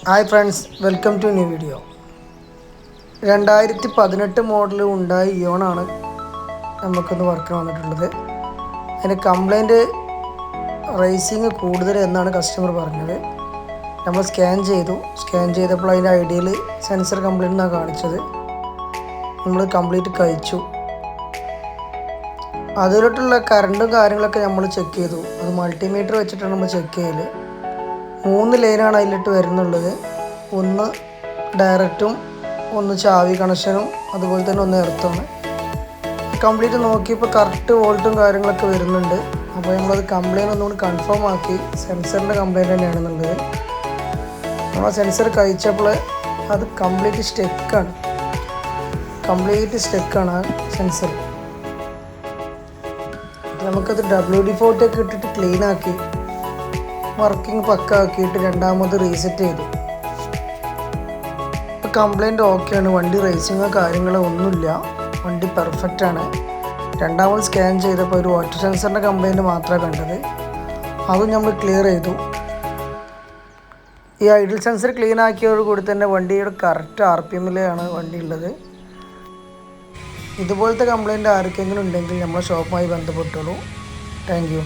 Hi friends, welcome to new video. 2018 model ഉണ്ടായി ഇയോണാണ് നമുക്കൊന്ന് വർക്കിന് വന്നിട്ടുള്ളത്. അതിന് കംപ്ലൈൻറ്റ് റേസിങ് കൂടുതൽ എന്നാണ് കസ്റ്റമർ പറഞ്ഞത്. നമ്മൾ സ്കാൻ ചെയ്തപ്പോൾ അതിൻ്റെ ഐഡിയൽ സെൻസർ കംപ്ലൈൻറ്റ് എന്നാണ് കാണിച്ചത്. നമ്മൾ കംപ്ലീറ്റ് കഴിച്ചു. അതിലോട്ടുള്ള കറണ്ടും കാര്യങ്ങളൊക്കെ നമ്മൾ ചെക്ക് ചെയ്തു. അത് മൾട്ടിമീറ്റർ വെച്ചിട്ടാണ് നമ്മൾ ചെക്ക് ചെയ്യൽ. 3 ലൈനാണ് അതിലിട്ട് വരുന്നുള്ളത്. ഒന്ന് ഡയറക്റ്റും, ഒന്ന് ചാവി കണക്ഷനും, അതുപോലെ തന്നെ ഒന്ന് എർത്തുമാണ്. കംപ്ലീറ്റ് നോക്കിയപ്പോൾ കറക്റ്റ് വോൾട്ടും കാര്യങ്ങളൊക്കെ വരുന്നുണ്ട്. അപ്പോൾ നമ്മളത് കംപ്ലൈൻറ്റ് ഒന്നുകൂടി കൺഫേം ആക്കി. സെൻസറിൻ്റെ കംപ്ലൈൻറ്റ് തന്നെയാണെന്നുള്ളത്. നമ്മൾ സെൻസർ കഴിച്ചപ്പോൾ അത് കംപ്ലീറ്റ് സ്റ്റെക്കാണ് ആ സെൻസർ. നമുക്കത് WD-40 ഒക്കെ ഇട്ടിട്ട് ക്ലീൻ ആക്കി വർക്കിംഗ് പക്ക ആക്കിയിട്ട് രണ്ടാമത് റീസെറ്റ് ചെയ്തു. ഇപ്പോൾ കംപ്ലൈൻറ്റ് ഓക്കെയാണ്. വണ്ടി റേസിങ്ങോ കാര്യങ്ങളോ ഒന്നുമില്ല. വണ്ടി പെർഫെക്റ്റ് ആണ്. രണ്ടാമത് സ്കാൻ ചെയ്തപ്പോൾ ഒരു വാട്ടർ സെൻസറിൻ്റെ കംപ്ലൈൻറ്റ് മാത്രമേ കണ്ടത്. അതും നമ്മൾ ക്ലിയർ ചെയ്തു. ഈ ഐഡിൽ സെൻസർ ക്ലീൻ ആക്കിയതോടുകൂടി തന്നെ വണ്ടിയുടെ കറക്റ്റ് RPM-ലാണ് വണ്ടി ഉള്ളത്. ഇതുപോലത്തെ കംപ്ലൈൻറ്റ് ആർക്കെങ്കിലും ഉണ്ടെങ്കിൽ നമ്മളെ ഷോപ്പുമായി ബന്ധപ്പെട്ടോളൂ. Thank you.